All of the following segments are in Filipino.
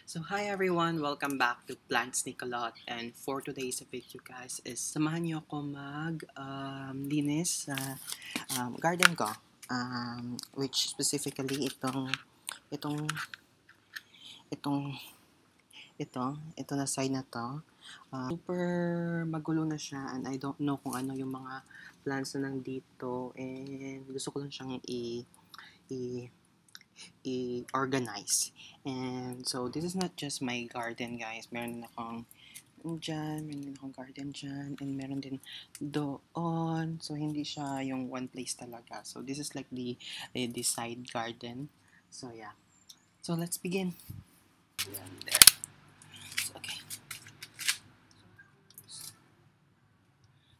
So hi everyone, welcome back to Plants Nicolot, and for today's video guys is samahan niyo ako linis sa garden ko, which specifically itong itong ito na side na to. Super magulo na siya and I don't know kung ano yung mga plants na nandito, and gusto ko lang siyang i-organize. And so, this is not just my garden, guys. Meron din akong garden dyan, and meron din doon. So, hindi siya yung one place talaga. So, this is like the side garden. So, yeah. So, let's begin. Yan, there. So, okay.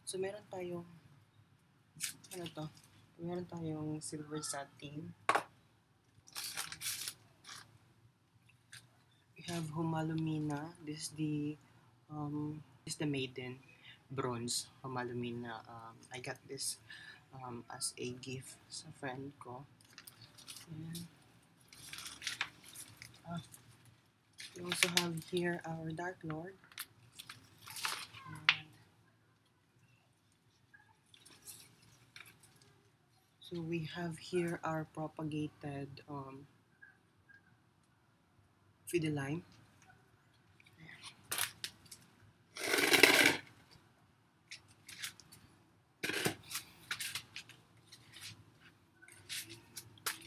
So, meron tayong meron tayong silver satin. We have Humalumina. This is the maiden bronze Humalumina. I got this as a gift sa friend ko. And we also have here our Dark Lord. And so we have here our propagated Fideline.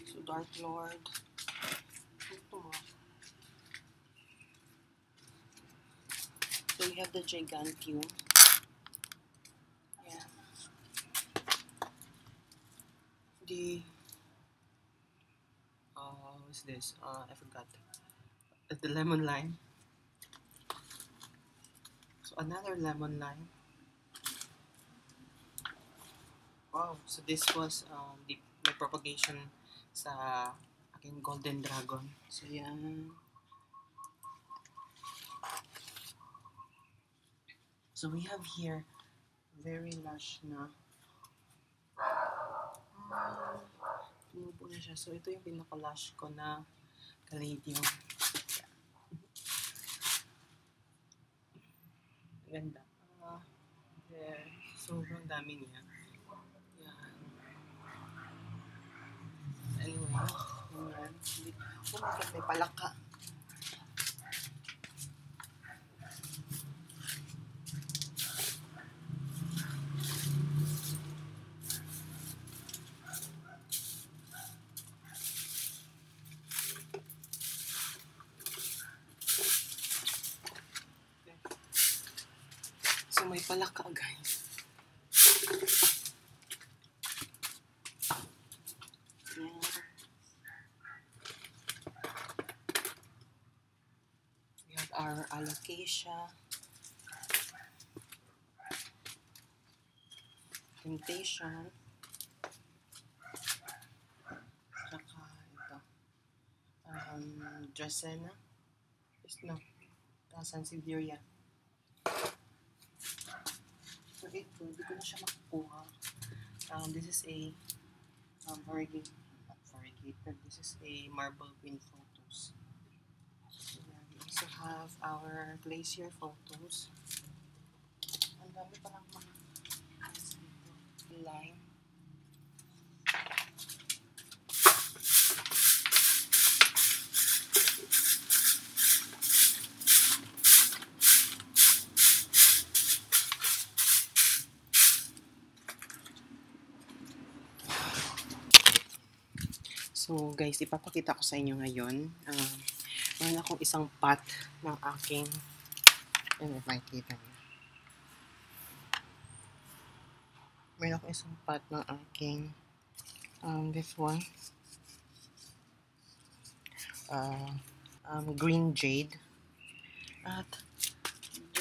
So Dark Lord. So we have the Gigantium. Yeah. What's this? I forgot. The lemon lime. So another lemon lime. Wow, so this was my propagation sa aking golden dragon. So yan. So we have here very lush na tumubo na siya. So ito yung pinaka-lush ko na caladium. Ganda. There. Sobrang dami niya. Yan. Anyway, yan. Oh my God, may palaka. So may palaka, guys. Yan. We have our alocasia. Temptation. Saka ito. Dracena. No. Sansevieria. So ito, hindi ko na siya makukuha. This is a variegated. This is a marble green photos. So yeah, we also have our glacier photos. Ang dami palang mga lime. So guys, ipapakita ko sa inyo ngayon. Meron akong isang pot ng aking, if makikita niyo. Meron akong isang pot ng aking, this one, green jade. At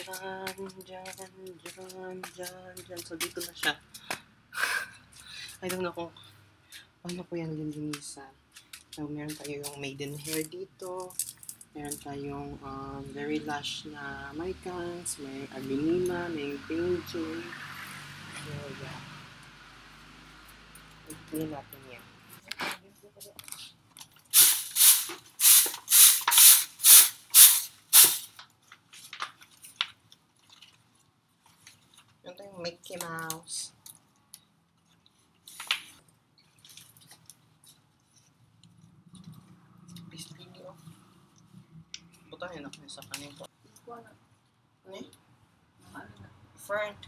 dyan. So dito na siya. I don't know kung paano ko yan lilinisan. So, meron tayo yung maiden hair dito. Meron tayong very lush na mycans, may abenema, may painting. So, yeah. Ito natin yan. Ito yung Mickey Mouse. Please video. Butahin ako sa kanito. Ano eh? Friend.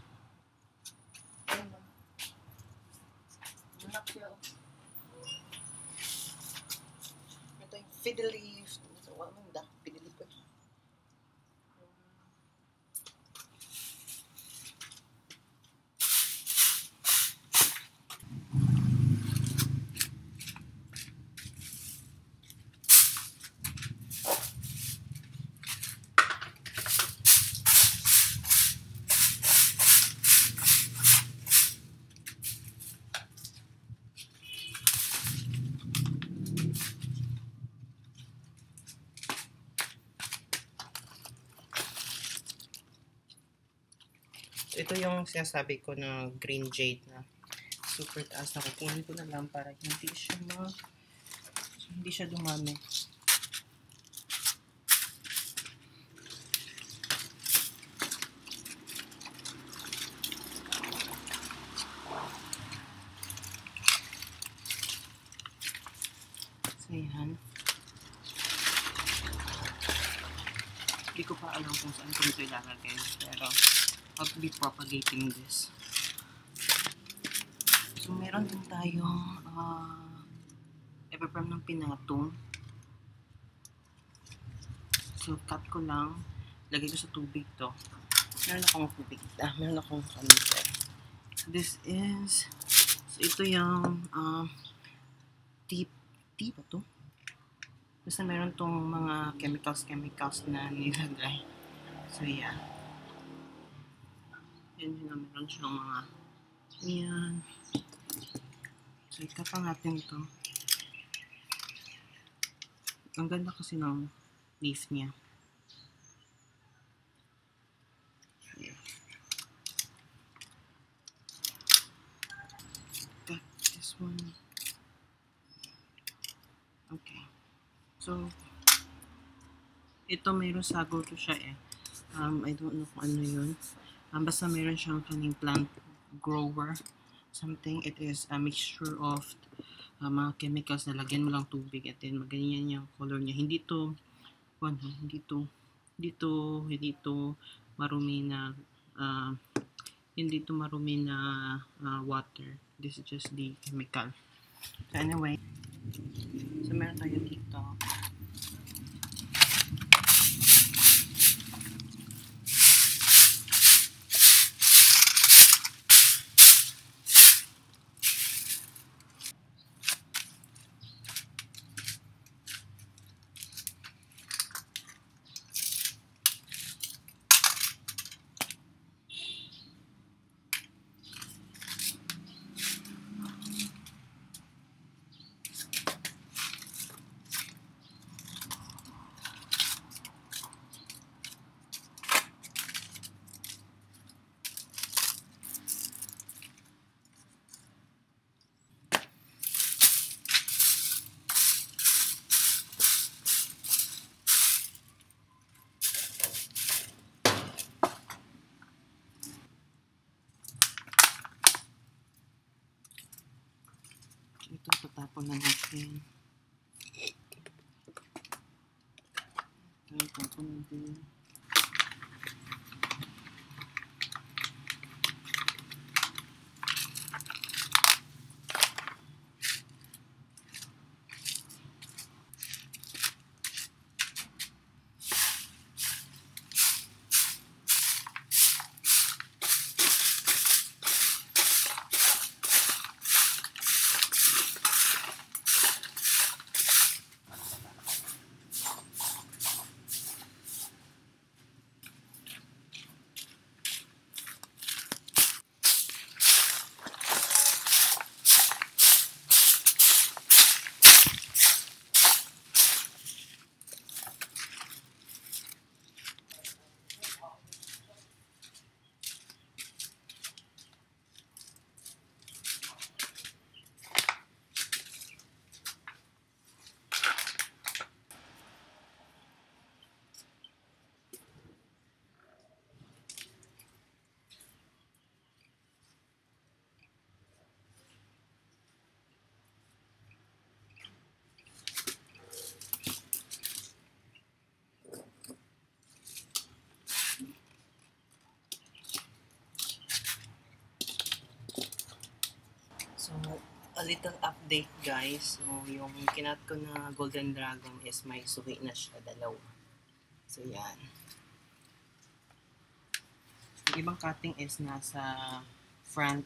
Ito yung fiddle leaf. Wala man da. Fiddle leaf ko. Ito yung sinasabi ko na green jade na super taas na kukunin ko na lang para hindi siya dumami. So yan. Hindi ko pa alam kung saan ko ito ilalagay, pero I'll be propagating this. So, meron din tayong epiprem ng pinato. So, cut ko lang. Lagay ko sa tubig to. Meron akong tubig. Meron akong kanito. This is, so ito yung tea ba to? Basta meron tong mga chemicals na nilagay. So, yeah. Yan yun, meron siyang mga yan. So, ikapang natin ito. Ang ganda kasi ng leaf niya. Yeah. Got this one. Okay. So, ito meron sagol to siya eh. I don't know kung ano yun. Basta meron siyang kaning plant grower something. It is a mixture of mga chemicals na lagyan mo lang tubig at then maganyan yung color niya. Hindi to marumi na water. This is just the chemical. So anyway, so meron tayo dito. Ito, tatapon na natin. Ito, tatapon natin. little update guys. So, yung kinat ko na Golden Dragon is may suhi na siya, dalawa. So, yan. Yung ibang cutting is nasa front.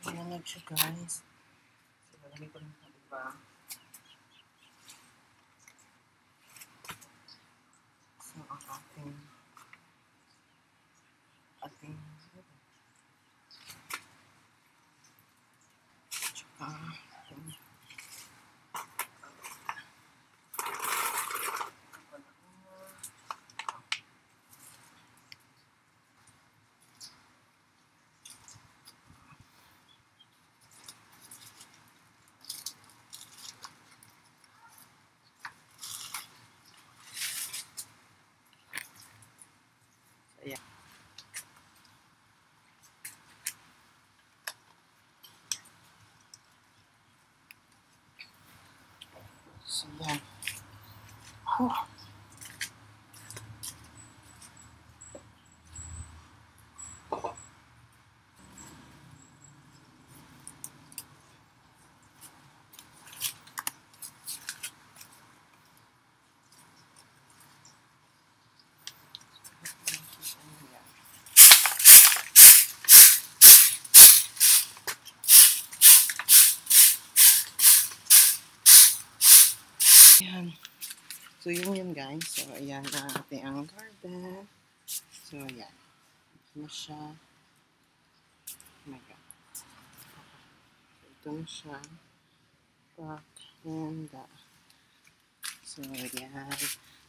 Malamig siya guys. So, malamig ko lang sa iba. So, ang ating tsaka ayan. So, yan. Oh. Ayan. So, yun guys. So, ayan na ating ang garden. So, ayan. Ito na siya. Oh my God. Ito na siya. Back and so, ayan.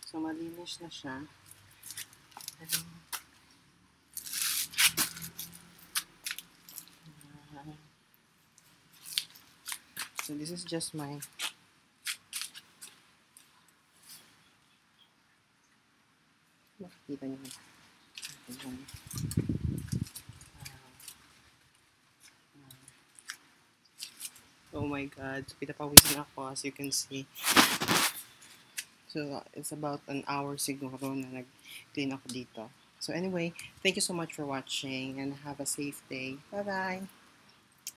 So, malinis na siya. So, this is just my makikita niyo. Oh my God. So, pinapawisin ako as you can see. So, it's about an hour siguro na nag-clean ako dito. So, anyway, thank you so much for watching and have a safe day. Bye-bye!